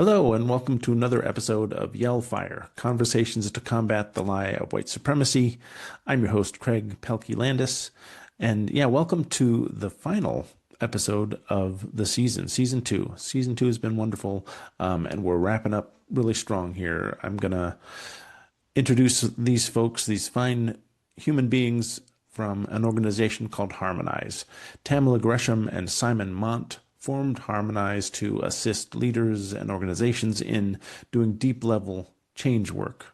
Hello, and welcome to another episode of Yellfire, Conversations to Combat the Lie of White Supremacy. I'm your host, Craig Pelkey Landis. And yeah, welcome to the final episode of the season, season two. Season two has been wonderful, and we're wrapping up really strong here. I'm going to introduce these folks, these fine human beings from an organization called Harmonize. Tamila Gresham and Simon Mont formed Harmonize to assist leaders and organizations in doing deep level change work.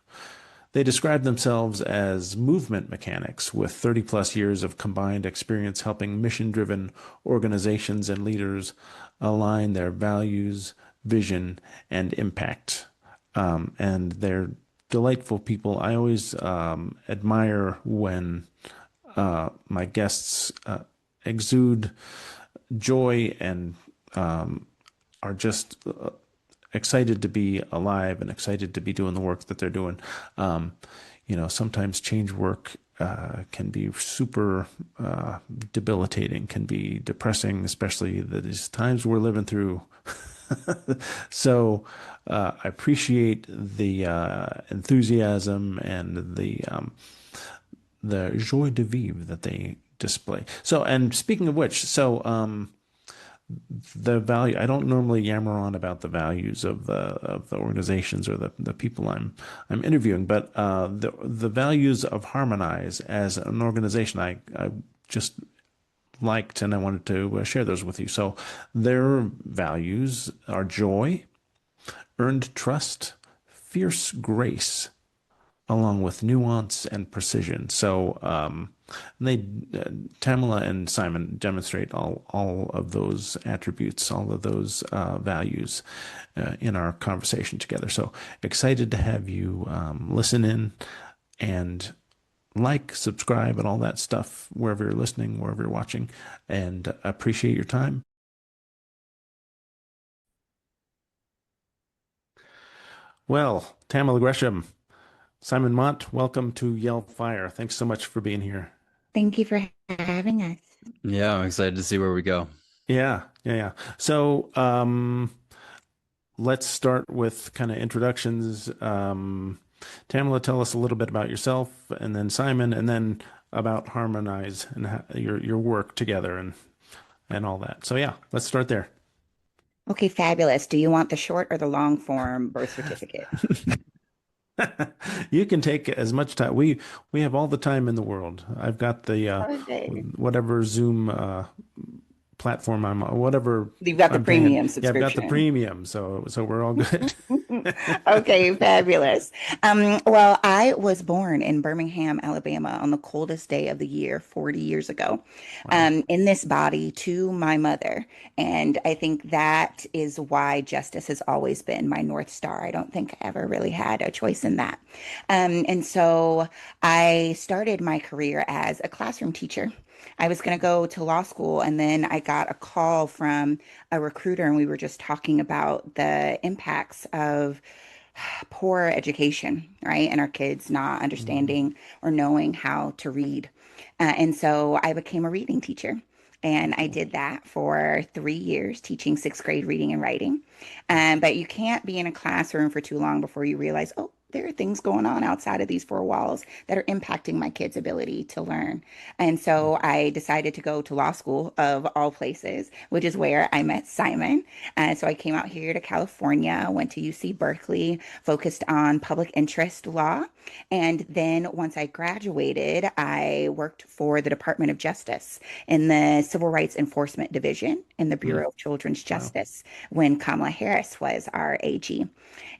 They describe themselves as movement mechanics with 30 plus years of combined experience helping mission driven organizations and leaders align their values, vision, and impact. And they're delightful people. I always admire when my guests exude joy and are just excited to be alive and excited to be doing the work that they're doing. Sometimes change work can be super debilitating, can be depressing, especially these times we're living through. So I appreciate the enthusiasm and the joie de vivre that they display. So, and speaking of which, the value, I don't normally yammer on about the values of the organizations or the people I'm interviewing, but the values of Harmonize as an organization, I just liked and I wanted to share those with you. So their values are joy, earned trust, fierce grace, along with nuance and precision. So Tamila and Simon demonstrate all of those attributes, all of those values in our conversation together. So excited to have you listen in and like, subscribe, and all that stuff wherever you're listening, wherever you're watching, and appreciate your time. Well, Tamila Gresham, Simon Mont, welcome to Yell Fire. Thanks so much for being here. Thank you for having us. Yeah, I'm excited to see where we go. Yeah. So, let's start with kind of introductions. Tamila, tell us a little bit about yourself, and then Simon, and then about Harmonize and your work together and all that. So yeah, let's start there. Okay, fabulous. Do you want the short or the long form birth certificate? You can take as much time. We have all the time in the world. I've got the Okay. whatever Zoom platform I'm on, whatever You've got the I'm paying. premium Yeah, I've got the subscription. premium, so we're all good. Okay, fabulous. Well, I was born in Birmingham, Alabama on the coldest day of the year 40 years ago, Wow. in this body to my mother. And I think that is why justice has always been my North Star. I don't think I ever really had a choice in that. And so I started my career as a classroom teacher. I was going to go to law school, and then I got a call from a recruiter, and we were just talking about the impacts of poor education, right? And our kids not Mhm. understanding or knowing how to read. And so I became a reading teacher. And I Cool. did that for 3 years, teaching sixth grade reading and writing. Yeah. But you can't be in a classroom for too long before you realize, oh, there are things going on outside of these four walls that are impacting my kids' ability to learn. And Yeah. so I decided to go to law school of all places, which is where I met Simon. And so I came out here to California, went to UC Berkeley, focused on public interest law. And then once I graduated, I worked for the Department of Justice in the Civil Rights Enforcement Division in the Mm. Bureau of Children's Wow. Justice when Kamala Harris was our AG.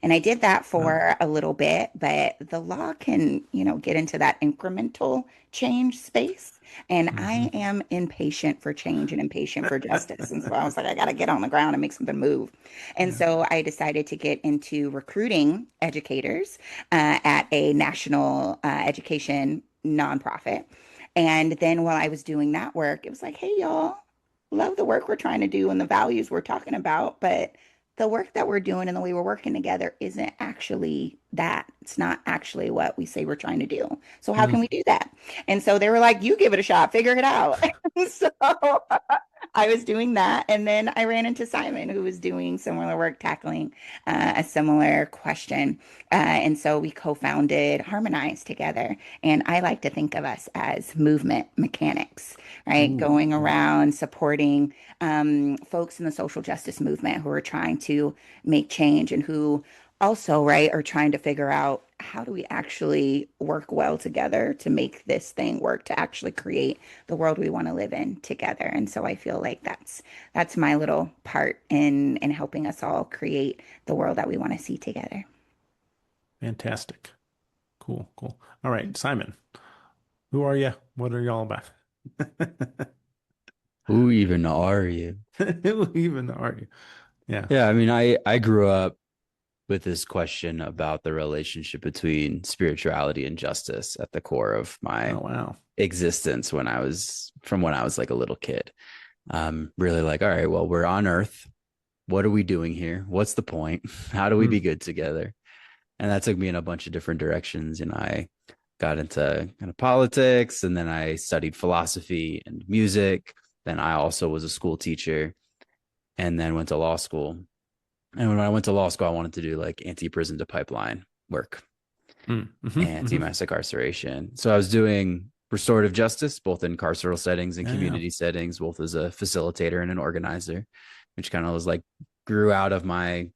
And I did that Wow. for a little bit, but the law can, get into that incremental change space. And Hmm. I am impatient for change and impatient for justice. And so I was like, I got to get on the ground and make something move. And Yeah. so I decided to get into recruiting educators at a national education nonprofit. And then while I was doing that work, it was like, hey, y'all, love the work we're trying to do and the values we're talking about, but the work that we're doing and the way we're working together isn't actually that. It's not actually what we say we're trying to do. So how Mm. can we do that? And so they were like, you give it a shot, figure it out. So I was doing that. And then I ran into Simon, who was doing similar work, tackling a similar question. And so we co-founded Harmonize together. And I like to think of us as movement mechanics, right? Ooh, Going ooh. around supporting folks in the social justice movement who are trying to make change and who also, right, are trying to figure out how do we actually work well together to make this thing work, to actually create the world we want to live in together. And so I feel like that's my little part in helping us all create the world that we want to see together. Fantastic. Cool, cool. All right, Simon, who are you? What are you all about? Who even are you? Who even are you? Yeah. Yeah, I mean, I grew up with this question about the relationship between spirituality and justice at the core of my Oh, wow. existence when I was like a little kid. Really like, all right, well, we're on Earth. What are we doing here? What's the point? How do we be Hmm. good together? And that took me in a bunch of different directions. And I got into kind of politics, and then I studied philosophy and music. Then I also was a school teacher, and then went to law school. And when I went to law school, I wanted to do like anti-prison to pipeline work, Mm. Hmm. Hmm. anti-mass incarceration. So I was doing restorative justice, both in carceral settings and Yeah, yeah. community settings, both as a facilitator and an organizer, which kind of was like grew out of my,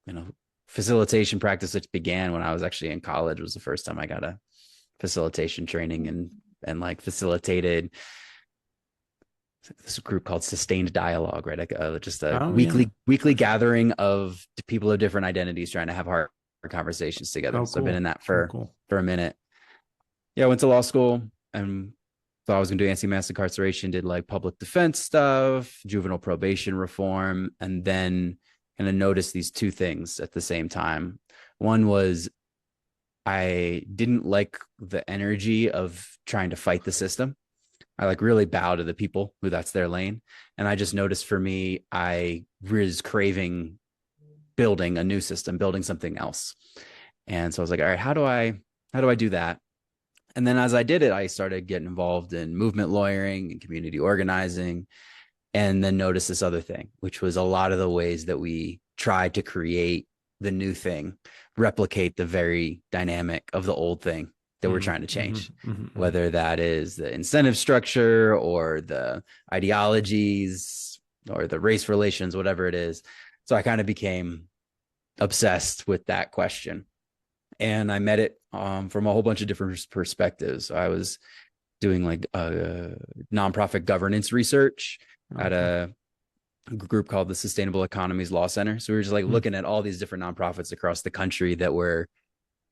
you know, facilitation practice, which began when I was actually in college. Was the first time I got a facilitation training and like facilitated this group called Sustained Dialogue, right? Like just a Oh, yeah. weekly gathering of people of different identities trying to have hard conversations together. Oh, So I've been cool. in that Oh, cool. for a minute. Yeah, I went to law school and thought I was gonna do anti-mass incarceration, did like public defense stuff, juvenile probation reform, and then kind of noticed these two things at the same time. One was I didn't like the energy of trying to fight the system. I like really bow to the people who that's their lane. And I just noticed for me, I was craving building a new system, building something else. And so I was like, all right, how do I do that? And then as I did it, I started getting involved in movement lawyering and community organizing, and then noticed this other thing, which was a lot of the ways that we tried to create the new thing, replicate the very dynamic of the old thing that we're Mm. trying to Hmm. change, Hmm. Hmm. whether that is the incentive structure or the ideologies or the race relations, whatever it is. So I kind of became obsessed with that question. And I met it from a whole bunch of different perspectives. I was doing like nonprofit governance research at Okay. a group called the Sustainable Economies Law Center. So we were just like Mm. looking at all these different nonprofits across the country that were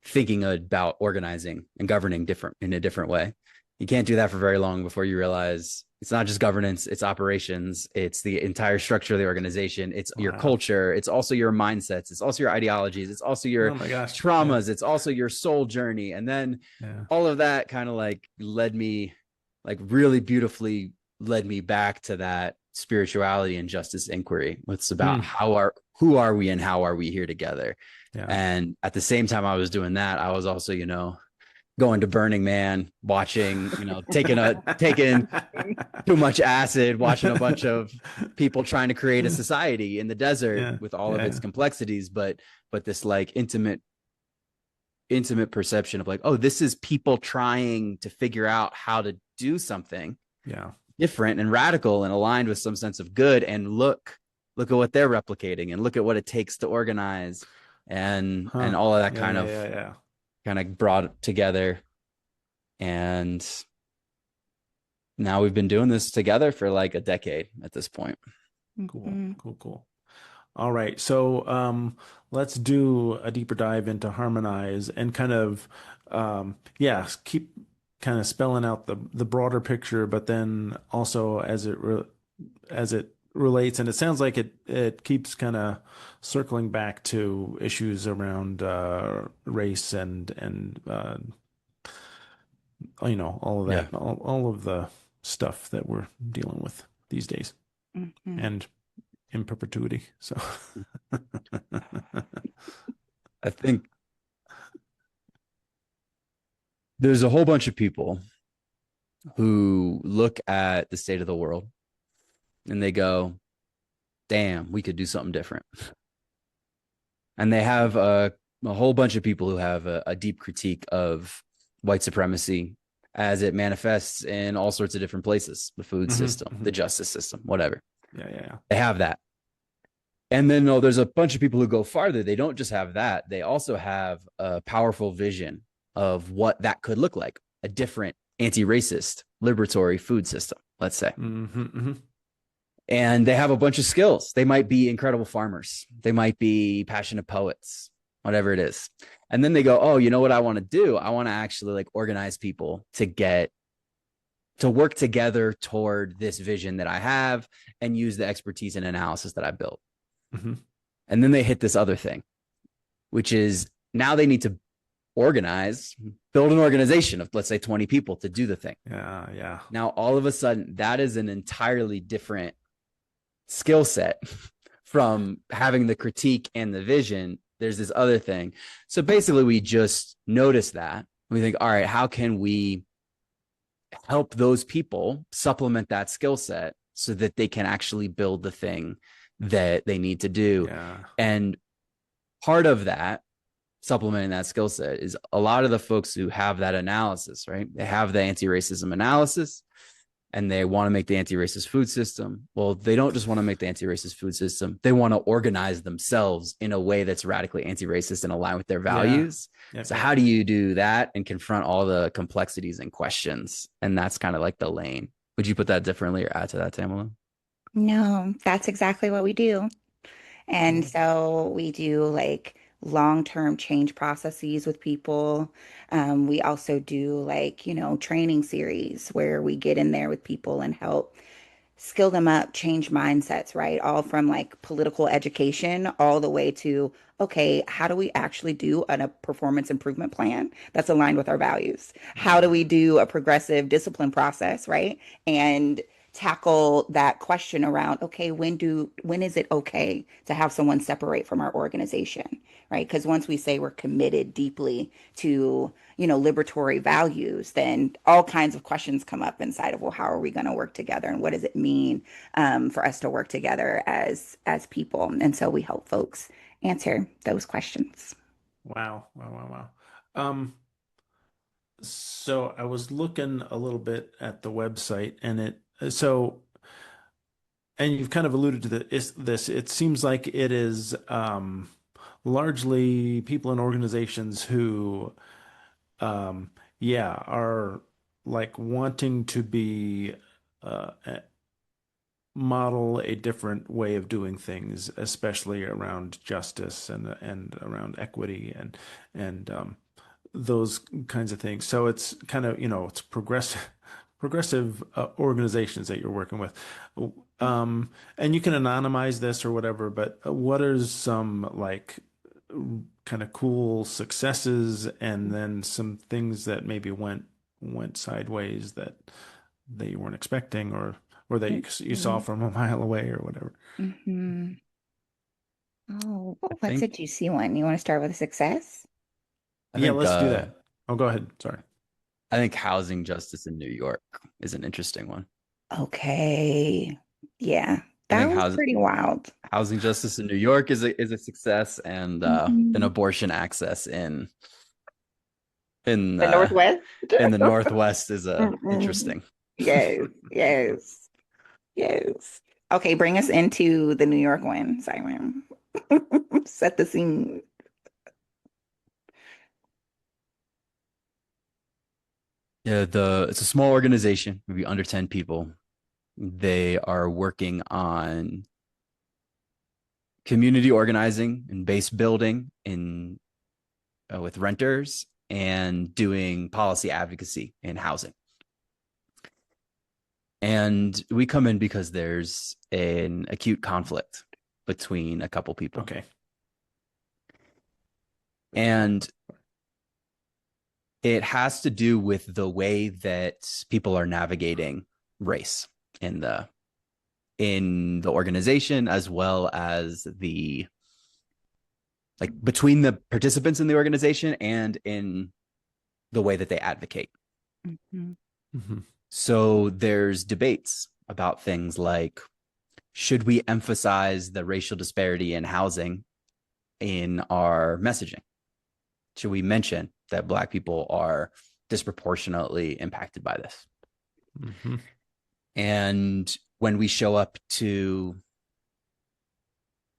thinking about organizing and governing different in a different way. You can't do that for very long before you realize it's not just governance, it's operations, it's the entire structure of the organization, it's your Wow. culture, it's also your mindsets, it's also your ideologies, it's also your Oh my gosh. Yeah. traumas, it's also your soul journey. And then Yeah. all of that kind of like led me, like really beautifully led me back to that spirituality and justice inquiry. It's about Mm. who are we and how are we here together. Yeah. And at the same time I was doing that, I was also, going to Burning Man, watching, taking too much acid, watching a bunch of people trying to create a society in the desert Yeah. with all of its Yeah. complexities, but this like intimate perception of like, oh, this is people trying to figure out how to do something Yeah. different and radical and aligned with some sense of good. And look at what they're replicating, and look at what it takes to organize, Huh. and all of that Yeah. kind Yeah. of Yeah. Yeah. brought together. And now we've been doing this together for like a decade at this point. Cool. Mhm. Cool. Cool. All right. So let's do a deeper dive into Harmonize and kind of yeah, keep kind of spelling out the broader picture, but then also as it relates, and it sounds like it keeps kind of circling back to issues around race and all of Yeah. that, all of the stuff that we're dealing with these days Mhm. and in perpetuity. So I think there's a whole bunch of people who look at the state of the world and they go, damn, we could do something different. And they have a whole bunch of people who have a deep critique of white supremacy as it manifests in all sorts of different places, the food system, the justice system, whatever. Yeah. They have that. And then there's a bunch of people who go farther. They don't just have that. They also have a powerful vision of what that could look like, a different anti-racist, liberatory food system, let's say. And they have a bunch of skills. They might be incredible farmers. They might be passionate poets, whatever it is. And then they go, oh, you know what I want to do? I want to actually like organize people to work together toward this vision that I have and use the expertise and analysis that I built. And then they hit this other thing, which is now they need to build an organization of, let's say, 20 people to do the thing. Yeah. Now, all of a sudden, that is an entirely different skill set from having the critique and the vision. There's this other thing. So basically, we just notice that. We think, all right, how can we help those people supplement that skill set so that they can actually build the thing that they need to do? And part of that, supplementing that skill set, is a lot of the folks who have that analysis, right? They have the anti-racism analysis and they want to make the anti-racist food system. Well, they don't just want to make the anti-racist food system. They want to organize themselves in a way that's radically anti-racist and align with their values. So how do you do that and confront all the complexities and questions? And that's kind of like the lane. Would you put that differently or add to that, Tamila? No, that's exactly what we do. And so we do like long-term change processes with people. We also do like, training series where we get in there with people and help skill them up, change mindsets, right? All from like political education all the way to, okay, how do we actually do a performance improvement plan that's aligned with our values? How do we do a progressive discipline process, right? And tackle that question around, okay, when is it okay to have someone separate from our organization, right? Because once we say we're committed deeply to, liberatory values, then all kinds of questions come up inside of, well, how are we going to work together, and what does it mean for us to work together as people? And so we help folks answer those questions. Wow. So I was looking a little bit at the website, and you've kind of alluded to this. It seems like it is largely people and organizations who, are like wanting to be uh, model a different way of doing things, especially around justice and around equity and those kinds of things. So it's kind of, it's progressive organizations that you're working with. And you can anonymize this or whatever, but what are some like kind of cool successes and then some things that maybe went sideways that you weren't expecting or that you saw from a mile away or whatever? Mm-hmm. Oh, I what's a think juicy one? You want to start with a success? I Yeah, think let's do that. Oh, go ahead. Sorry. I think housing justice in New York is an interesting one. Okay. Yeah, I that think was pretty wild. housing justice in New York is a success, and an Mhm. abortion access in The Northwest. in the Northwest is Mhm. interesting. Yes, yes, yes. Okay, bring us into the New York one, Simon. Set the scene. Yeah, it's a small organization, maybe under 10 people. They are working on community organizing and base building in with renters and doing policy advocacy in housing. And we come in because there's an acute conflict between a couple people. Okay. And it has to do with the way that people are navigating race in the organization, as well as the like between the participants in the organization and in the way that they advocate. Mhm. Mm-hmm. So there's debates about things like should we emphasize the racial disparity in housing in our messaging? Should we mention that Black people are disproportionately impacted by this? Mm-hmm. And when we show up to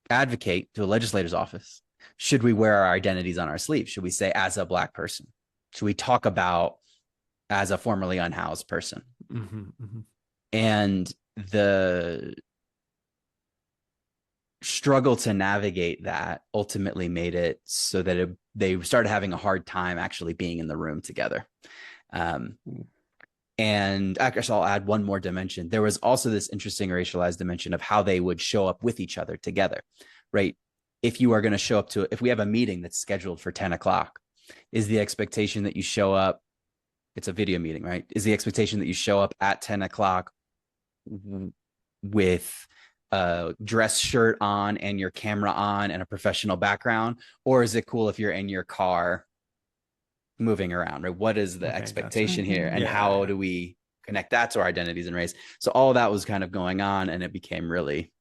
advocate to a legislator's office, should we wear our identities on our sleeve? Should we say, as a Black person? Should we talk about as a formerly unhoused person? Mm-hmm. Mm-hmm. And the struggle to navigate that ultimately made it so that they started having a hard time actually being in the room together. And I guess I'll add one more dimension. There was also this interesting racialized dimension of how they would show up with each other together, right? If you are going to show up to, if we have a meeting that's scheduled for 10 o'clock, is the expectation that you show up, it's a video meeting, right? Is the expectation that you show up at 10 o'clock with a dress shirt on and your camera on and a professional background? Or is it cool if you're in your car moving around, right? What is the expectation gotcha. here? And how do we connect that to our identities and race? So all of that was kind of going on, and it became really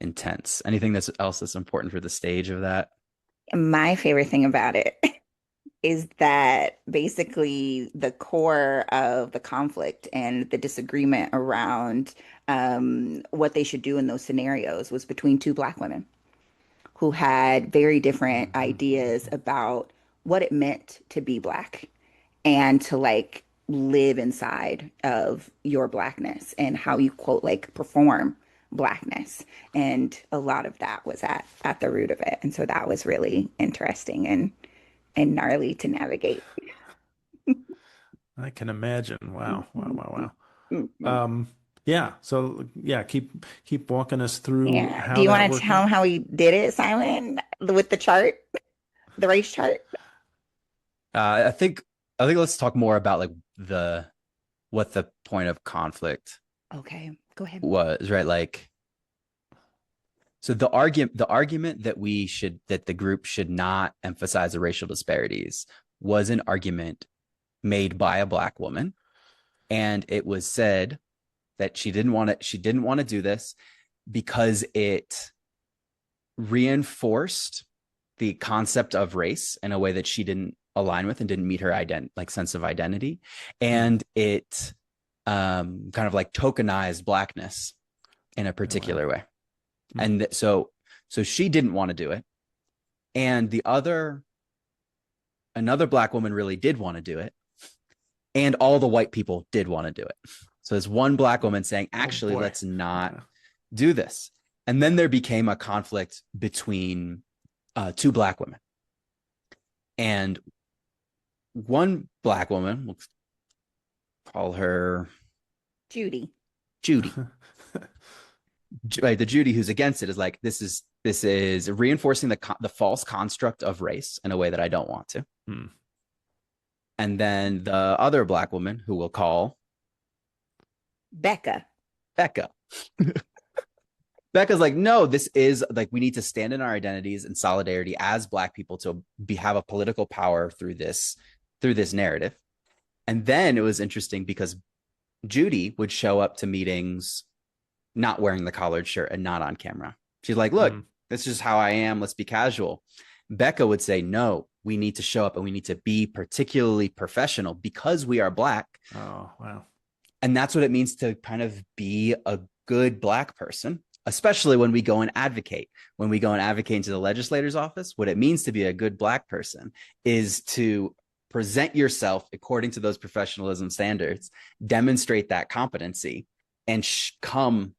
intense. Anything else that's important for the stage of that? My favorite thing about it is that basically the core of the conflict and the disagreement around what they should do in those scenarios was between two Black women who had very different Mm-hmm. ideas about what it meant to be Black and to like live inside of your Blackness and how you quote like perform Blackness. And a lot of that was at the root of it. And so that was really interesting and gnarly to navigate. I can imagine. Wow. Wow. Mhm. Wow. Mhm. Wow. Yeah. So yeah, keep walking us through Yeah. Do how you that want to worked tell out. them how we did it, Simon, with the chart, the race chart? I think let's talk more about like the what the point of conflict Okay, go ahead. was, right? Like, so the argument that the group should not emphasize the racial disparities was an argument made by a Black woman, and it was said that she didn't want to do this because it reinforced the concept of race in a way that she didn't align with and didn't meet her sense of identity, Hmm. and it kind of like tokenized Blackness in a Oh, wow. particular way. Hmm. And so she didn't want to do it, and another Black woman really did want to do it, and all the white people did want to do it. So there's one Black woman saying, Oh actually, boy. let's not Yeah. do this. And then there became a conflict between two Black women. And one Black woman, we'll call her Judy. Judy, right? The Judy who's against it is like, this is reinforcing the false construct of race in a way that I don't want to. Hmm. And then the other Black woman, who we'll call Becca. Becca. Becca's like, no, this is like, we need to stand in our identities and solidarity as Black people to have a political power through this narrative. And then it was interesting because Judy would show up to meetings not wearing the collared shirt and not on camera. She's like, look, Hmm. this is how I am. Let's be casual. Becca would say, no, we need to show up and we need to be particularly professional because we are Black. Oh, wow. And that's what it means to kind of be a good Black person, especially when we go and advocate. When we go and advocate into the legislator's office, what it means to be a good Black person is to present yourself according to those professionalism standards, demonstrate that competency, and come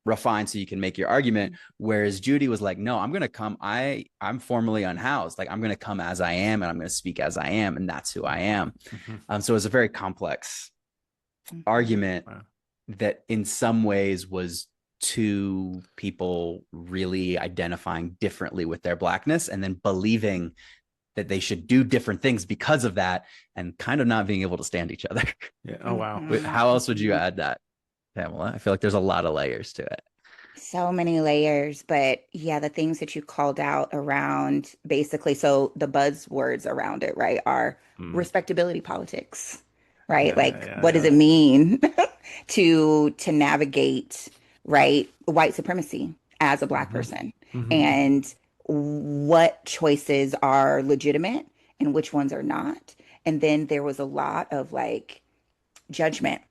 refined so you can make your argument. Whereas Judy was like, no, I'm going to come. I'm formerly unhoused. Like, I'm going to come as I am, and I'm going to speak as I am. And that's who I am. Mm-hmm. So it was a very complex Mhm. argument Wow. that in some ways was two people really identifying differently with their Blackness and then believing that they should do different things because of that, and kind of not being able to stand each other. Yeah. Oh, wow. How else would you Mhm. add that, Pamela? I feel like there's a lot of layers to it. So many layers, but yeah, the things that you called out around basically, so the buzzwords around it, right, are Hmm. respectability politics, right? Yeah. Yeah. Like, Yeah. what does Yeah. it mean to navigate? right? White supremacy as a Black Hmm. person, Hmm. and what choices are legitimate and which ones are not. And then there was a lot of like judgment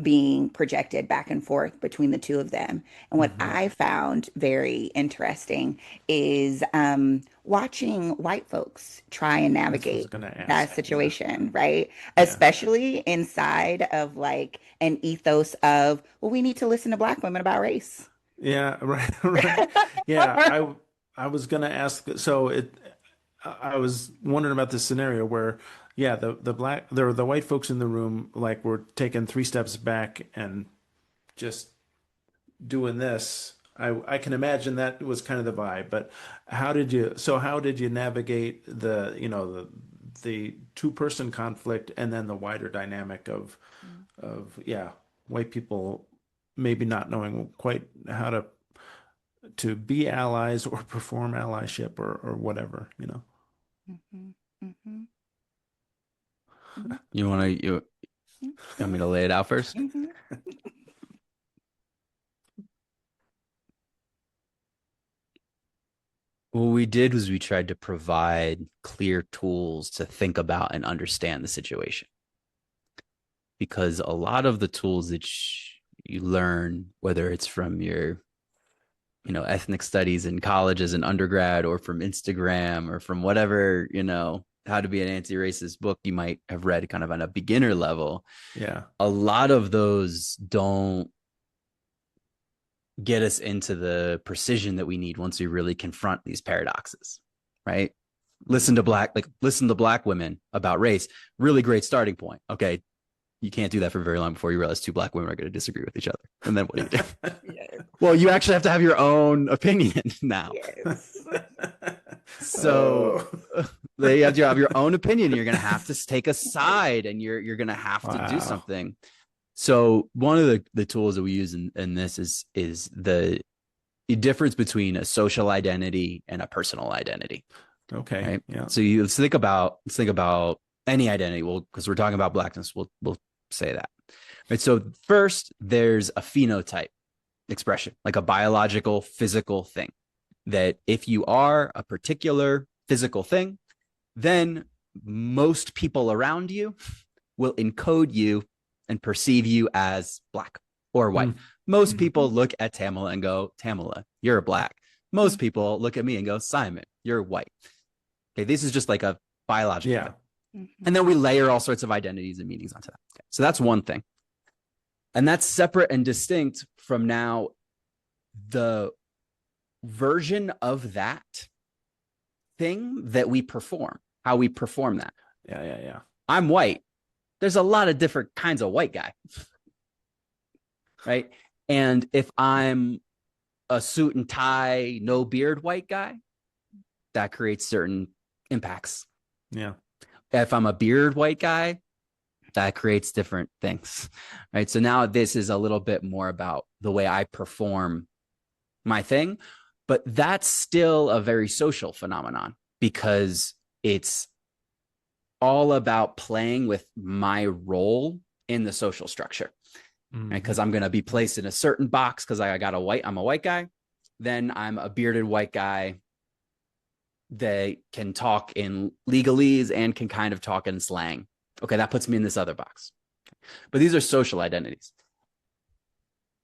being projected back and forth between the two of them. And what Hmm. I found very interesting is watching white folks try and That's what I was navigate going to that ask. Yeah. situation, right? Yeah. Especially inside of like an ethos of, well, we need to listen to Black women about race. Yeah. Right. Right. Yeah. I was going to ask. So I was wondering about this scenario where, yeah, the white folks in the room like were taking 3 steps back and just doing this. I can imagine that was kind of the vibe, but how did you navigate the two-person conflict and then the wider dynamic of yeah, white people maybe not knowing quite how to be allies or perform allyship or whatever, you know. Mhm, mhm, You want me to lay it out first? mhm, What we did was we tried to provide clear tools to think about and understand the situation. Because a lot of the tools that you learn, whether it's from your ethnic studies in college as an undergrad or from Instagram or from whatever, how to be an anti-racist book you might have read kind of on a beginner level, Yeah. a lot of those don't get us into the precision that we need once we really confront these paradoxes, right? Hmm. Listen to black women about race. Really great starting point. Okay, you can't do that for very long before you realize two black women are going to disagree with each other. And then what do you do? yes, Well, you actually have to have your own opinion now. yes. So Oh. you have to have your own opinion. You're going to have to take a side and you're going to have to do Wow. something. So one of the tools that we use in this is the difference between a social identity and a personal identity, Okay. right? Yeah. So let's think about any identity. Well, because we're talking about blackness, we'll say that. Right. So first, there's a phenotype expression, like a biological, physical thing. That if you are a particular physical thing, then most people around you will encode you and perceive you as black or white. Hmm. Most people Mhm, look at Tamila and go, Tamila, you're black. Most mhm, people look at me and go, Simon, you're white. Okay, this is just like a biological Yeah. thing. And then mhm, we layer all sorts of identities and meanings onto that. Okay, so that's one thing. And that's separate and distinct from now the version of that thing that we perform, how we perform that. Yeah. Yeah. Yeah. I'm white. There's a lot of different kinds of white guy, right? And if I'm a suit and tie, no beard white guy, that creates certain impacts. Yeah. If I'm a beard white guy, that creates different things, right? So now this is a little bit more about the way I perform my thing, but that's still a very social phenomenon because it's all about playing with my role in the social structure, right? Hmm. Because I'm going to be placed in a certain box because I'm a white guy. Then I'm a bearded white guy that can talk in legalese and can kind of talk in slang. Okay, that puts me in this other box. But these are social identities.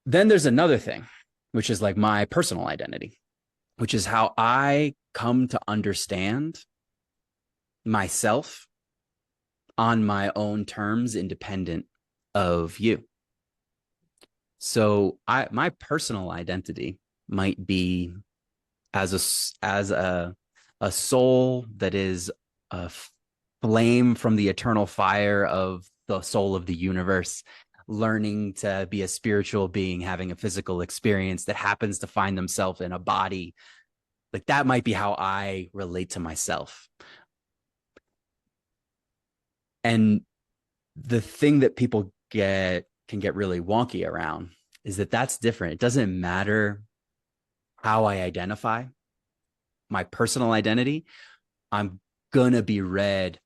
Then there's another thing, which is like my personal identity, which is how I come to understand myself on my own terms, independent of you. So my personal identity might be as a soul that is a flame from the eternal fire of the soul of the universe, learning to be a spiritual being, having a physical experience that happens to find themselves in a body. Like that might be how I relate to myself. And the thing that people can get really wonky around is that that's different. It doesn't matter how I identify my personal identity. I'm gonna be read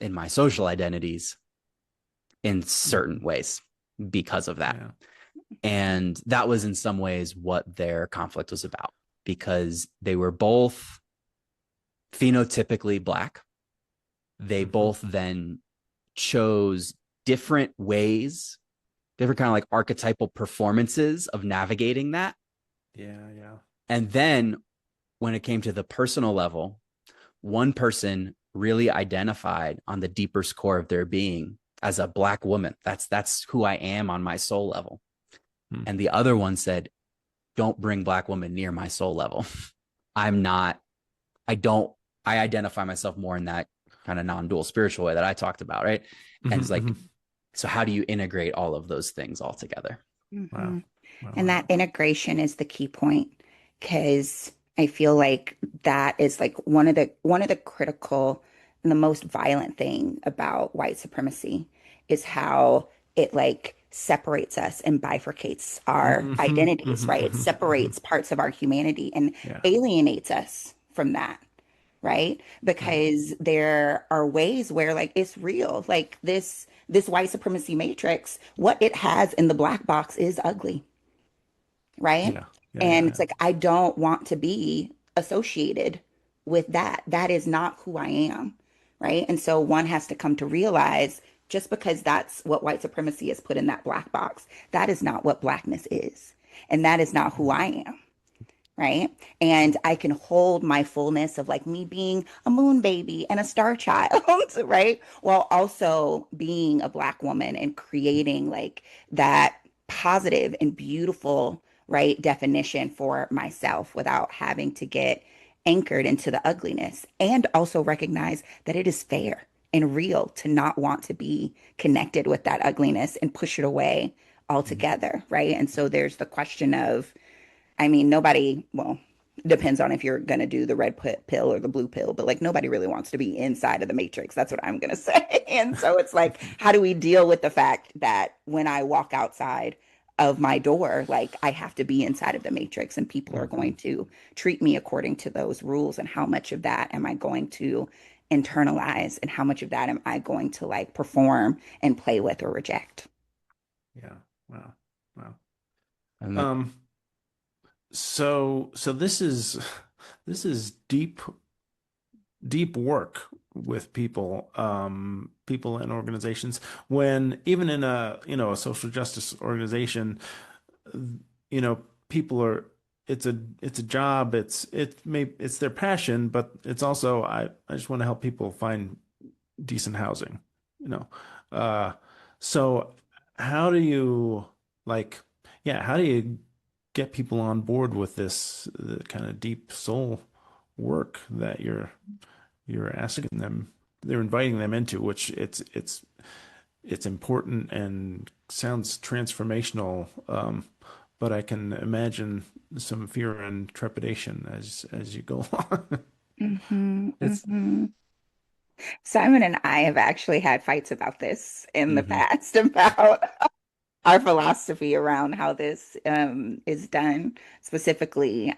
in my social identities in certain ways because of that. Yeah. And that was in some ways what their conflict was about, because they were both phenotypically Black. They Mm-hmm. both then chose different ways, different kind of like archetypal performances of navigating that. Yeah, yeah. And then when it came to the personal level, one person really identified on the deepest core of their being as a Black woman. That's who I am on my soul level. Hmm. And the other one said, don't bring Black woman near my soul level. I'm not, I don't, I identify myself more in that kind of non-dual spiritual way that I talked about, right? And Mm-hmm, it's like, mm-hmm. so how do you integrate all of those things all together? Wow. hmm Wow. And that integration is the key point, because I feel like that is like one of the critical and the most violent thing about white supremacy is how it like separates us and bifurcates our Mm-hmm, identities, mm-hmm, right? It mm-hmm, mm-hmm. separates parts of our humanity and Yeah. alienates us from that, right? Right. Because there are ways where like it's real. Like this white supremacy matrix, what it has in the black box is ugly, right? Yeah. Yeah. And Yeah. it's like I don't want to be associated with that. That is not who I am, right? And so one has to come to realize just because that's what white supremacy is put in that black box, that is not what blackness is. And that is not who Yeah. I am, right? And I can hold my fullness of like me being a moon baby and a star child, right? While also being a black woman and creating like that positive and beautiful, right, definition for myself without having to get anchored into the ugliness, and also recognize that it is fair and real to not want to be connected with that ugliness and push it away Mm-hmm. altogether, right? And so there's the question of, I mean, nobody, well, depends on if you're going to do the red pill or the blue pill, but like nobody really wants to be inside of the matrix. That's what I'm going to say. And so it's like, how do we deal with the fact that when I walk outside of my door, like I have to be inside of the matrix and people are Mm-hmm. going to treat me according to those rules? And how much of that am I going to internalize? And how much of that am I going to like perform and play with or reject? Yeah. Wow. Wow. And like, Um, so this is deep work with people, people and organizations. When even in a social justice organization, you know, people are, it's a job, it's their passion, but it's also I just want to help people find decent housing, you know. Uh, so how do you like, yeah, how do you get people on board with this kind of deep soul work that you're asking them, they're inviting them into, which it's important and sounds transformational, but I can imagine some fear and trepidation as you go along. Hmm It's hmm Simon and I have actually had fights about this in the mhm. past about our philosophy around how this is done, specifically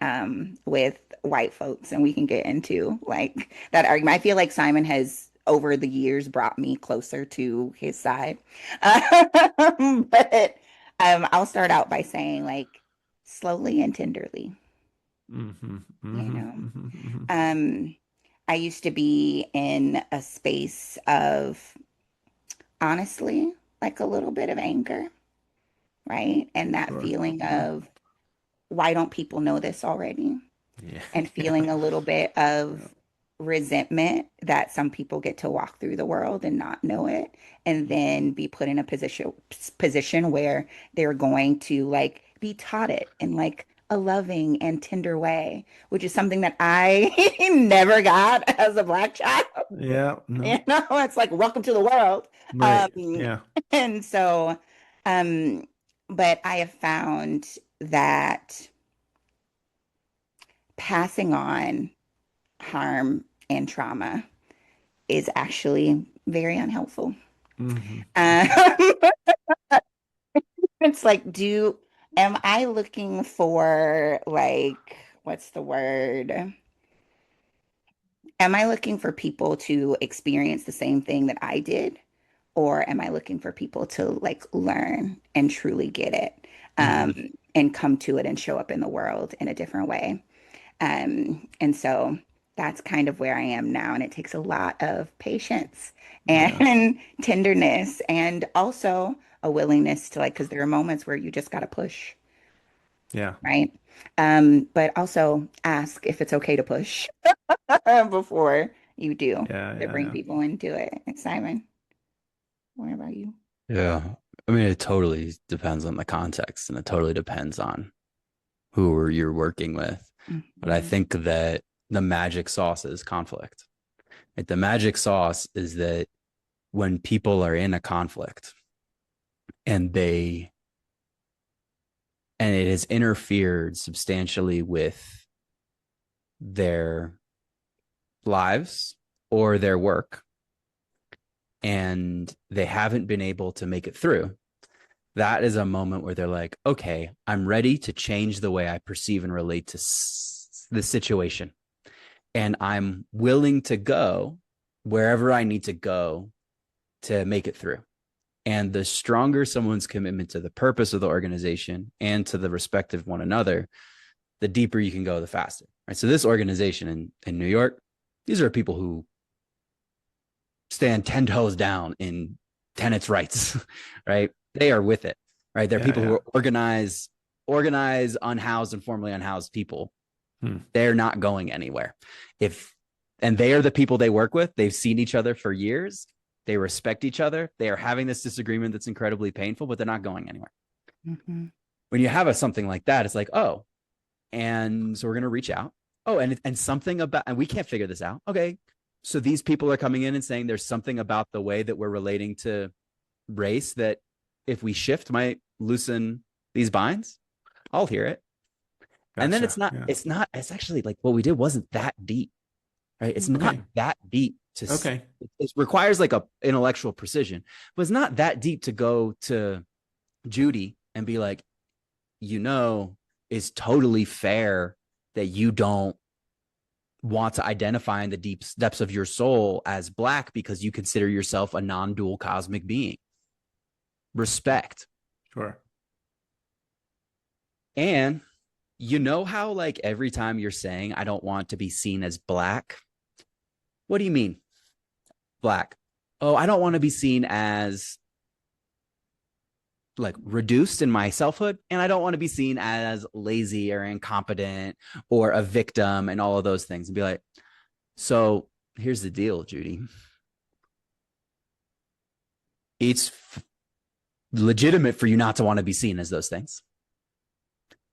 with white folks. And we can get into like that argument. I feel like Simon has, over the years, brought me closer to his side. But I'll start out by saying, like, slowly and tenderly, mm-hmm, you mm-hmm, know. mm-hmm, mm-hmm. Um, I used to be in a space of, honestly, like a little bit of anger, right? And that Sure, feeling sure. of, why don't people know this already? Yeah, And yeah, feeling a little bit yeah. of resentment that some people get to walk through the world and not know it, and then be put in a position where they're going to like be taught it in like a loving and tender way, which is something that I never got as a Black child. Yeah, You no, know, it's like, welcome to the world. right. Um, Yeah. and so, um, but I have found that passing on harm and trauma is actually very unhelpful. Mm-hmm, Um, mm-hmm. it's like, am I looking for like, what's the word? Am I looking for people to experience the same thing that I did? Or am I looking for people to like learn and truly get it? and come to it and show up in the world in a different way. And so that's kind of where I am now. And it takes a lot of patience Yeah. and tenderness and also a willingness to like, because there are moments where you just got to push, Yeah. right? But also ask if it's okay to push before you do Yeah. to Yeah. bring Yeah. people into it. Simon, what about you? Yeah. I mean, it totally depends on the context and it totally depends on who you're working with. But I Mhm. think that the magic sauce is conflict. Like the magic sauce is that when people are in a conflict and they and it has interfered substantially with their lives or their work and they haven't been able to make it through, that is a moment where they're like, okay, I'm ready to change the way I perceive and relate to the situation. And I'm willing to go wherever I need to go to make it through. And the stronger someone's commitment to the purpose of the organization and to the respect of one another, the deeper you can go, the faster. Right. So this organization in New York, these are people who stand 10 toes down in tenants' rights, right? They are with it, right? They're Yeah. people who Yeah. are organize unhoused and formerly unhoused people. Hmm. They're not going anywhere. And they are the people they work with. They've seen each other for years. They respect each other. They are having this disagreement that's incredibly painful, but they're not going anywhere. Mhm. When you have something like that, it's like, oh, and so we're going to reach out. Oh, and something about, and we can't figure this out. Okay. So these people are coming in and saying there's something about the way that we're relating to race that if we shift might loosen these binds. I'll hear it. And then Gotcha. Yeah. it's actually like what we did wasn't that deep, right? It's not Okay. that deep Okay. it requires like a intellectual precision, but it's not that deep to go to Judy and be like, it's totally fair that you don't want to identify in the deep depths of your soul as Black because you consider yourself a non-dual cosmic being. Respect. Sure. And how like every time you're saying, I don't want to be seen as Black, what do you mean Black? Oh, I don't want to be seen as like reduced in my selfhood, and I don't want to be seen as lazy or incompetent or a victim and all of those things, and be like, so here's the deal, Judy. It's legitimate for you not to want to be seen as those things.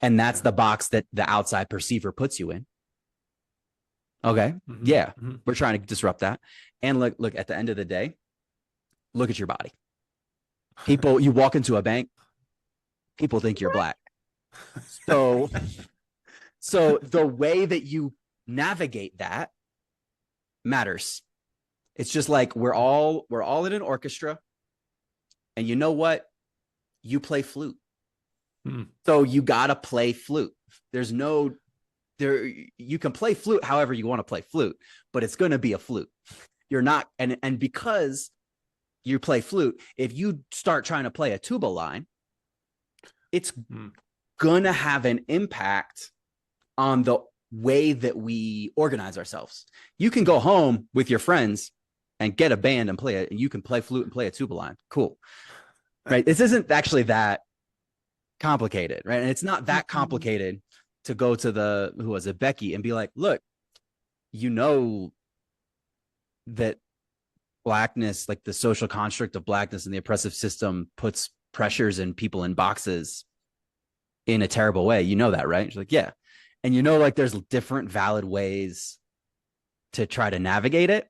And that's the box that the outside perceiver puts you in. Okay. Mm-hmm. Yeah. Mm-hmm. We're trying to disrupt that. And look, at the end of the day, look at your body. People, you walk into a bank, people think you're Black. So the way that you navigate that matters. It's just like we're all in an orchestra, and you know what? You play flute. So you gotta play flute. You can play flute however you want to play flute, but it's gonna be a flute. You're not, and because you play flute, if you start trying to play a tuba line, it's gonna have an impact on the way that we organize ourselves. You can go home with your friends and get a band and play it, and you can play flute and play a tuba line. Cool. Right? This isn't actually that complicated, right? And it's not that complicated to go to who was it, Becky, and be like, look, that Blackness, like the social construct of Blackness and the oppressive system puts pressures and people in boxes in a terrible way. You know that, right? She's like, yeah. And like there's different valid ways to try to navigate it.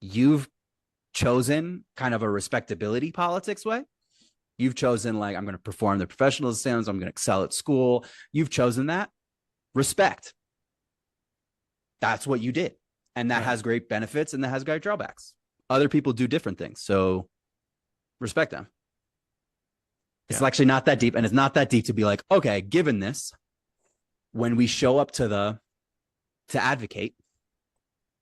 You've chosen kind of a respectability politics way. You've chosen like, I'm going to perform the professional exams. I'm going to excel at school. You've chosen that. Respect. That's what you did. And that has great benefits and that has great drawbacks. Other people do different things. So respect them. It's actually not that deep. And it's not that deep to be like, okay, given this, when we show up to advocate,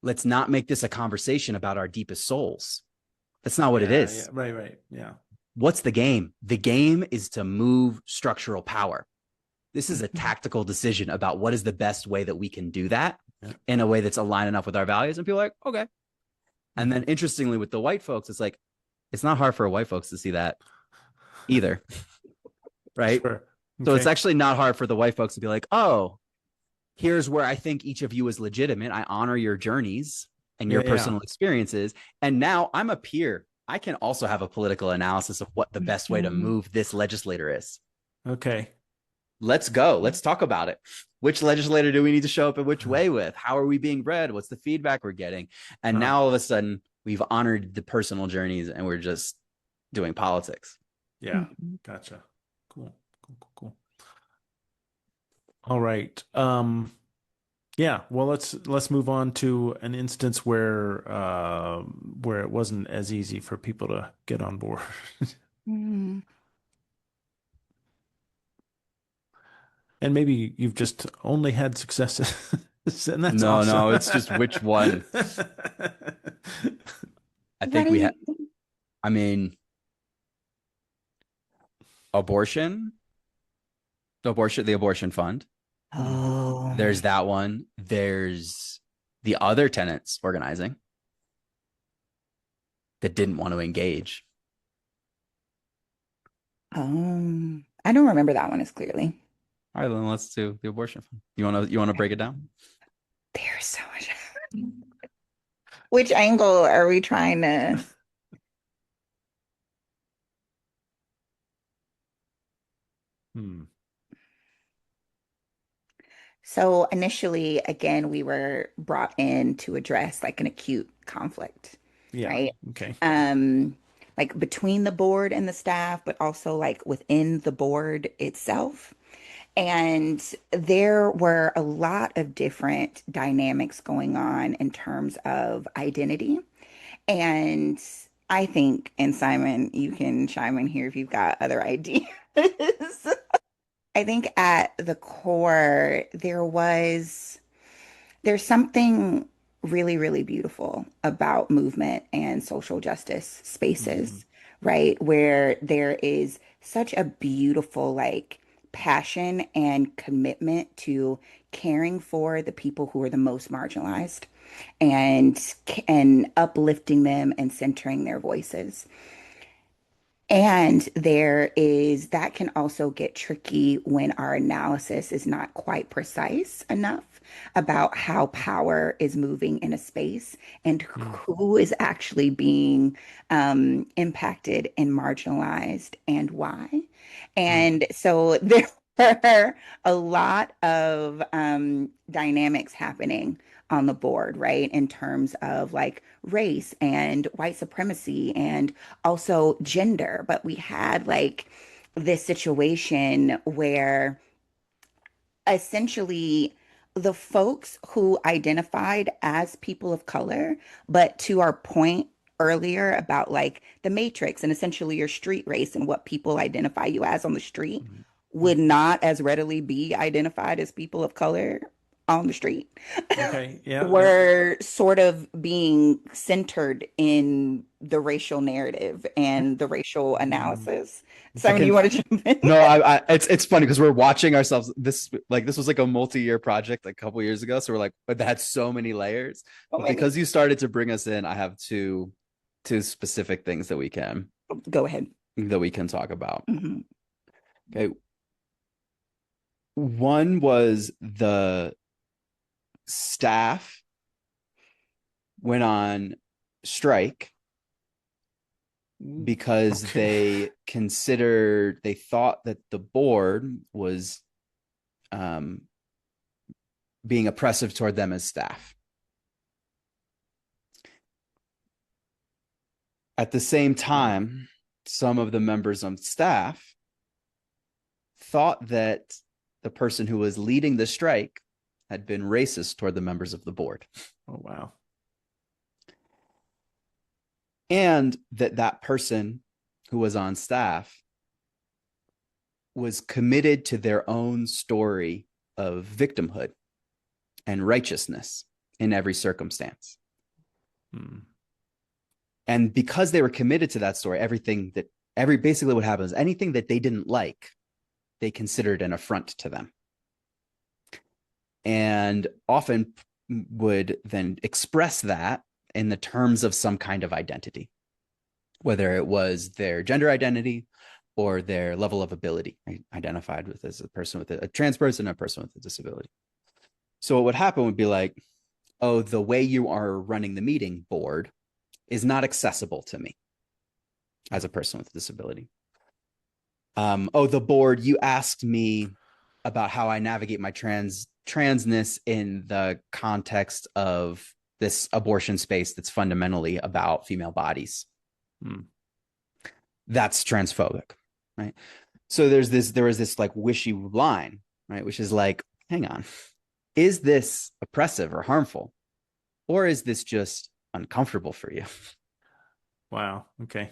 let's not make this a conversation about our deepest souls. That's not what it is. Yeah, right. Yeah. what's the game? The game is to move structural power. This is a tactical decision about what is the best way that we can do that in a way that's aligned enough with our values. And people are like, okay. And then interestingly, with the white folks, it's like, it's not hard for white folks to see that either. Right. Sure. Okay. So it's actually not hard for the white folks to be like, oh, here's where I think each of you is legitimate. I honor your journeys and your personal experiences. And now I'm a peer. I can also have a political analysis of what the best way to move this legislator is. Okay. Let's go. Let's talk about it. Which legislator do we need to show up in which way with? How are we being bred? What's the feedback we're getting? And now all of a sudden we've honored the personal journeys and we're just doing politics. Yeah. Gotcha. Cool. All right. Yeah, well, let's move on to an instance where it wasn't as easy for people to get on board. And maybe you've just only had successes, and that's awesome. No, it's just which one. I think we have. I mean, abortion, the abortion fund. Oh, There's that one. There's the other tenants organizing that didn't want to engage. I don't remember that one as clearly. All right, then let's do the abortion fund. You want to break it down? There's so much. Which angle are we trying to? So initially, again, we were brought in to address like an acute conflict, right? Okay. Like between the board and the staff, but also like within the board itself. And there were a lot of different dynamics going on in terms of identity. And I think, and Simon, you can chime in here if you've got other ideas. I think at the core, there's something really, really beautiful about movement and social justice spaces, right? Where there is such a beautiful, like, passion and commitment to caring for the people who are the most marginalized and uplifting them and centering their voices. And that can also get tricky when our analysis is not quite precise enough about how power is moving in a space and who is actually being impacted and marginalized and why. And so there are a lot of dynamics happening on the board, right? In terms of like race and white supremacy and also gender. But we had like this situation where essentially the folks who identified as people of color, but to our point earlier about like the matrix and essentially your street race and what people identify you as on the street would not as readily be identified as people of color on the street. Okay. Yeah. Were sort of being centered in the racial narrative and the racial analysis. Simon, do you want to jump in? No, it's funny because we're watching ourselves. This was like a multi-year project like a couple years ago. So we're like, but that had so many layers. But because you started to bring us in, I have two specific things that we can go ahead talk about. Okay. One was the staff went on strike because they thought that the board was being oppressive toward them as staff. At the same time, some of the members on staff thought that the person who was leading the strike had been racist toward the members of the board. Oh, wow. And that person who was on staff was committed to their own story of victimhood and righteousness in every circumstance. And because they were committed to that story, everything that basically what happens, anything that they didn't like, they considered an affront to them. And often would then express that in the terms of some kind of identity, whether it was their gender identity or their level of ability, right? Identified with as a person with a trans person, a person with a disability. So what would happen would be like, oh, the way you are running the meeting board is not accessible to me as a person with a disability. Oh, the board, you asked me about how I navigate my transness in the context of this abortion space that's fundamentally about female bodies. That's transphobic, right? So there was this like wishy line, right? Which is like, hang on, is this oppressive or harmful? Or is this just uncomfortable for you? Wow. Okay.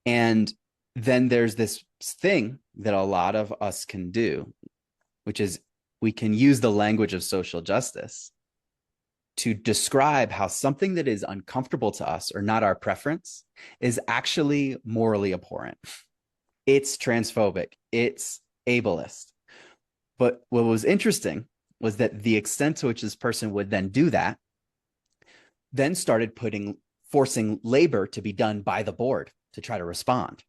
And then there's this thing that a lot of us can do, which is we can use the language of social justice to describe how something that is uncomfortable to us or not our preference is actually morally abhorrent. It's transphobic. It's ableist. But what was interesting was that the extent to which this person would then do that then started forcing labor to be done by the board to try to respond.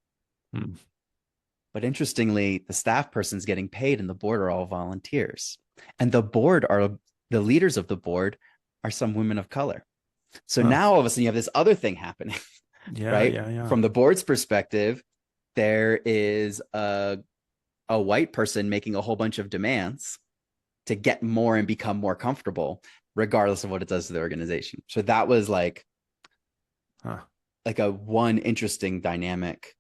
But interestingly, the staff person's getting paid and the board are all volunteers. And the leaders of the board are some women of color. So now all of a sudden you have this other thing happening, right? Yeah. From the board's perspective, there is a white person making a whole bunch of demands to get more and become more comfortable, regardless of what it does to the organization. So that was like a one interesting dynamic.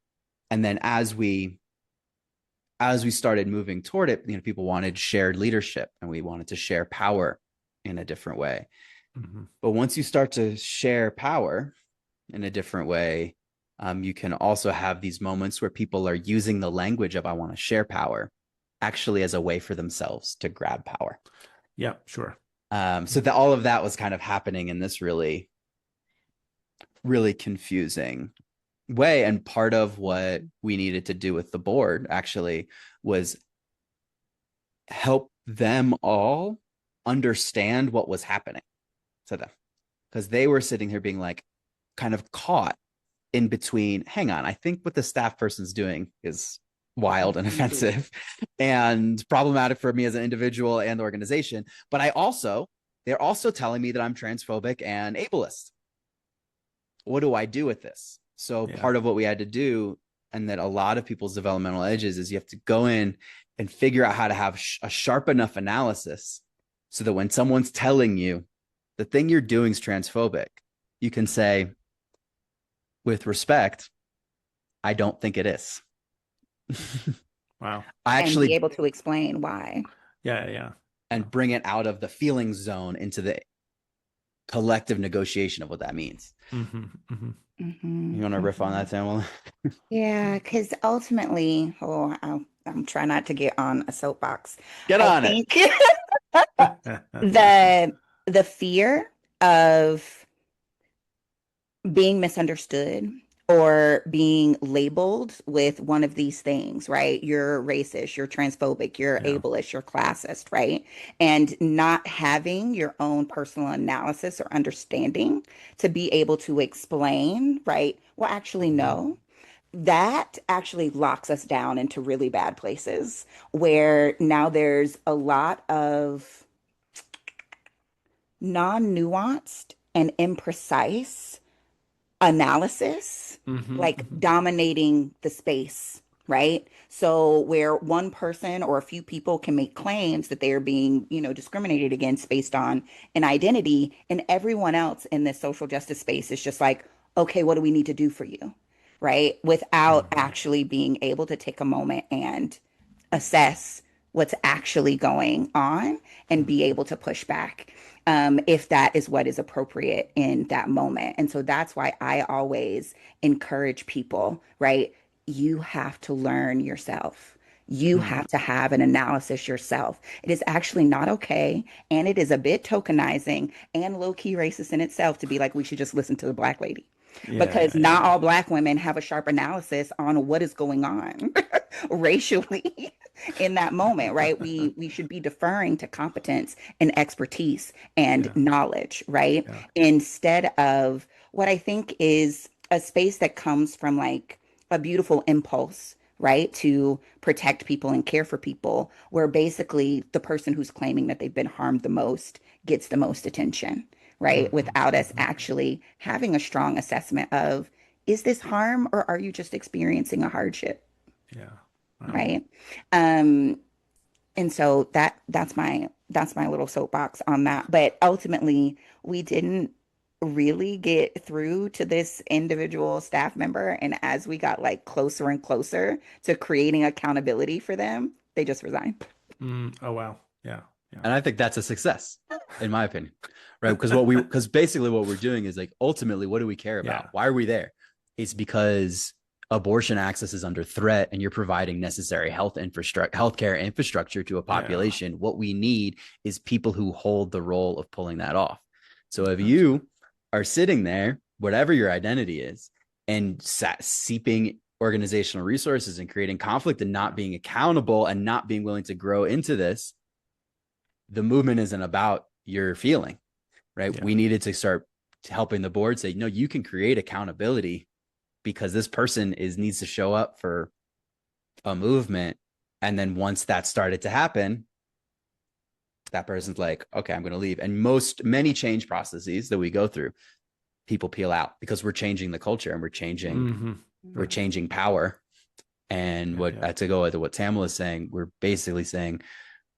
And then as we started moving toward it, people wanted shared leadership and we wanted to share power in a different way. But once you start to share power in a different way, you can also have these moments where people are using the language of I want to share power actually as a way for themselves to grab power. Yeah, sure. So that all of that was kind of happening in this really, really confusing way. And part of what we needed to do with the board actually was help them all understand what was happening to them, because they were sitting here being like kind of caught in between, hang on, I think what the staff person's doing is wild and offensive and problematic for me as an individual and organization. But they're also telling me that I'm transphobic and ableist. What do I do with this? So part of what we had to do, and that a lot of people's developmental edges, is you have to go in and figure out how to have a sharp enough analysis so that when someone's telling you the thing you're doing is transphobic, you can say, with respect, I don't think it is. Wow. And be able to explain why. Yeah. And bring it out of the feeling zone into the collective negotiation of what that means. You want to riff on that, Tamila? Yeah, because ultimately, I'm trying not to get on a soapbox. Get on it. The fear of being misunderstood or being labeled with one of these things, right? You're racist, you're transphobic, you're ableist, you're classist, right? And not having your own personal analysis or understanding to be able to explain, right? Well, actually, no. That actually locks us down into really bad places where now there's a lot of non-nuanced and imprecise analysis, like dominating the space, right? So where one person or a few people can make claims that they are being, discriminated against based on an identity, and everyone else in this social justice space is just like, okay, what do we need to do for you? Right? Without actually being able to take a moment and assess what's actually going on and be able to push back if that is what is appropriate in that moment. And so that's why I always encourage people, right? You have to learn yourself. You have to have an analysis yourself. It is actually not okay. And it is a bit tokenizing and low-key racist in itself to be like, we should just listen to the Black lady. Yeah, Because yeah, not yeah. all Black women have a sharp analysis on what is going on racially in that moment, right? We should be deferring to competence and expertise and Yeah, knowledge, right? yeah, Instead of what I think is a space that comes from like a beautiful impulse, right? To protect people and care for people, where basically the person who's claiming that they've been harmed the most gets the most attention, right? Without us hmm. actually having a strong assessment of, is this harm or are you just experiencing a hardship, Yeah. Wow. right? Um, and so that's my little soapbox on that. But ultimately, we didn't really get through to this individual staff member. And as we got like closer and closer to creating accountability for them, they just resigned. Oh, wow. Yeah, And I think that's a success, in my opinion, right? Because basically what we're doing is like, ultimately, what do we care about? yeah, Why are we there? It's because abortion access is under threat and you're providing necessary healthcare infrastructure to a yeah. population. What we need is people who hold the role of pulling that off. So if That's right. you are sitting there, whatever your identity is, and seeping organizational resources and creating conflict and not being accountable and not being willing to grow into this, the movement isn't about your feeling, right? Yeah. We needed to start helping the board say, no, you can create accountability because this person needs to show up for a movement. And then once that started to happen, that person's like, okay, I'm going to leave. And many change processes that we go through, people peel out because we're changing the culture and Hmm. we're changing power. And Yeah, what yeah. to go with what Tamila is saying, we're basically saying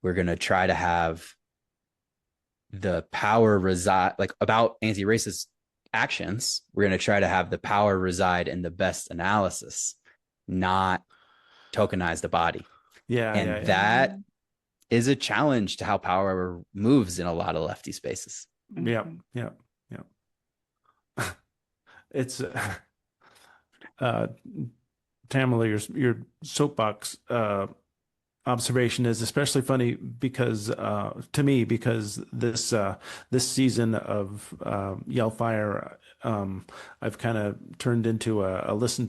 we're going to try to have the power reside, like about anti-racist actions, we're going to try to have the power reside in the best analysis, not tokenize the body. Yeah, yeah, And yeah. that is a challenge to how power moves in a lot of lefty spaces. Yeah, Mhm. yeah, yeah. It's uh Tamala, your soapbox observation is especially funny because to me because this season of Yell Fire, I've kind of turned into a listen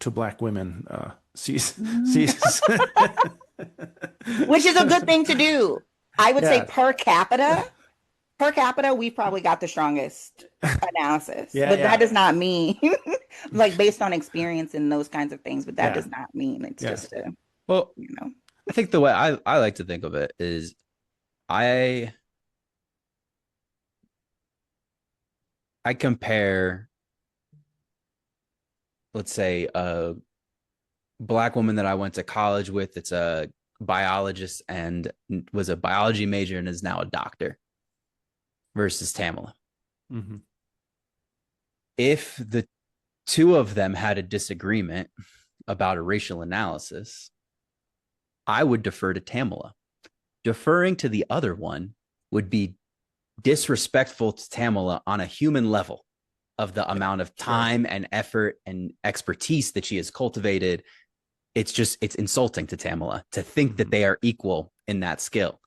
to Black women season. Which is a good thing to do. I would say Yeah, per capita, we've probably got the strongest analysis, yeah, but that yeah, does not mean like based on experience and those kinds of things, but that yeah, does not mean it's yeah. just a, Well, you know. I think the way I like to think of it is I I compare, let's say, a Black woman that I went to college with. It's a biologist and was a biology major and is now a doctor versus Tamila. Hmm. If the two of them had a disagreement about a racial analysis, I would defer to Tamila. Deferring to the other one would be disrespectful to Tamila on a human level of the Yeah, amount of sure. time and effort and expertise that she has cultivated. It's insulting to Tamila to think that Hmm. they are equal in that skill.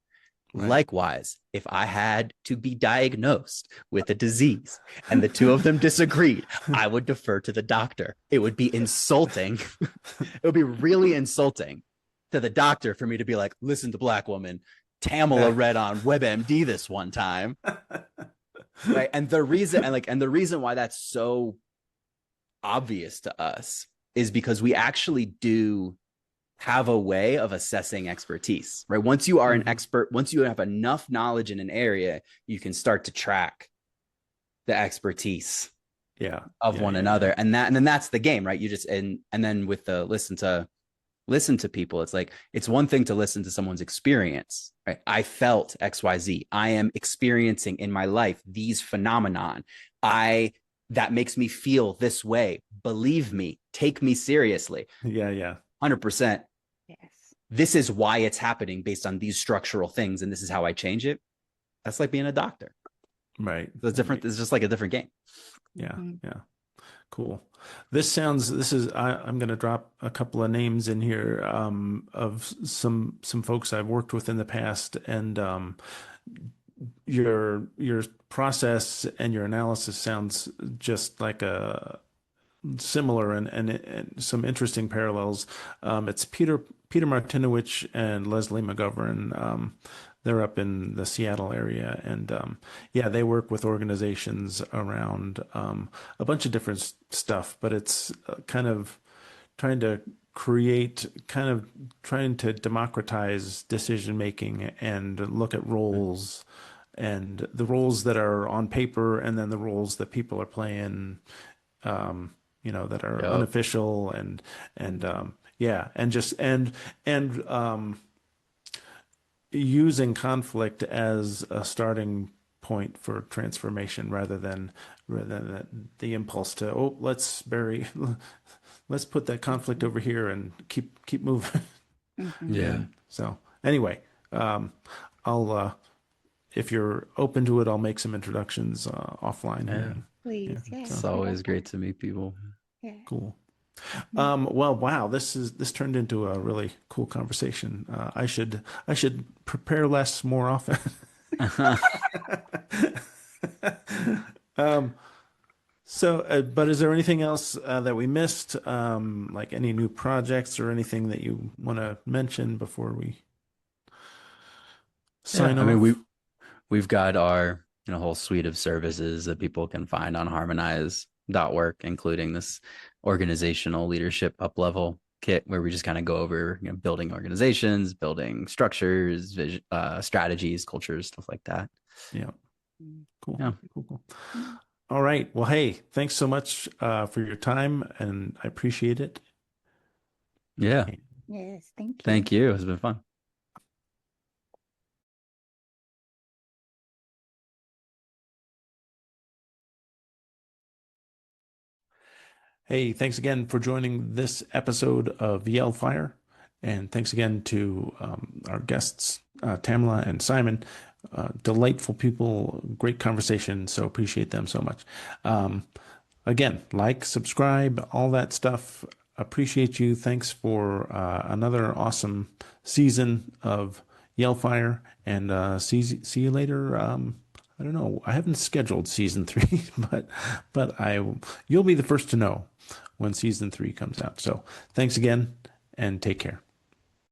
Right. Likewise, if I had to be diagnosed with a disease and the two of them disagreed, I would defer to the doctor. It would be insulting. It would be really insulting to the doctor for me to be like, listen to Black woman, Tamila read on WebMD this one time. Right. And the reason why that's so obvious to us is because we actually do have a way of assessing expertise, right? Once you are an Hmm. expert, once you have enough knowledge in an area, you can start to track the expertise Yeah, of yeah, one yeah, yeah. another. And then that's the game, right? You just, and then with the listen to people, it's like, it's one thing to listen to someone's experience, right? I felt XYZ. I am experiencing in my life these phenomenon. That makes me feel this way. Believe me, take me seriously. Yeah, yeah. 100%. Yes. This is why it's happening based on these structural things, and this is how I change it. That's like being a doctor. Right, So it's different. right. It's just like a different game. Yeah, Mhm. yeah. Cool. I'm going to drop a couple of names in here of some folks I've worked with in the past, and your process and your analysis sounds just like a similar and some interesting parallels. It's Peter Martinowicz and Leslie McGovern. They're up in the Seattle area, and yeah, they work with organizations around a bunch of different stuff, but it's kind of trying to kind of trying to democratize decision making and look at roles and the roles that are on paper and then the roles that people are playing, that are Yep. unofficial and yeah, and just and using conflict as a starting point for transformation rather than the impulse to, oh, let's put that conflict over here and keep moving. Hmm. Yeah. And so anyway, I'll if you're open to it, I'll make some introductions offline here. Yeah. Yeah, Please, It's yes, so we love always that. great to meet people. Yeah. cool. Mhm. Well, wow, this turned into a really cool conversation. I should prepare less more often. Um, but is there anything else that we missed? Like any new projects or anything that you want to mention before we Yeah. sign I mean, off? we've got our whole suite of services that people can find on harmonize.work, including this organizational leadership up level kit where we just kind of go over building organizations, building structures, strategies, cultures, stuff like that. Yeah, Mhm. cool, Yeah. cool, cool. All right. Well, hey, thanks so much for your time, and I appreciate it. Yeah. Yes, thank you. Thank you. It's been fun. Hey, thanks again for joining this episode of Yell Fire. And thanks again to our guests, Tamila and Simon. Delightful people, great conversation. So appreciate them so much. Um, Again, like, subscribe, all that stuff. Appreciate you. Thanks for another awesome season of Yell Fire. And see you later. I don't know. I haven't scheduled season three, but you'll be the first to know when season three comes out. So thanks again and take care.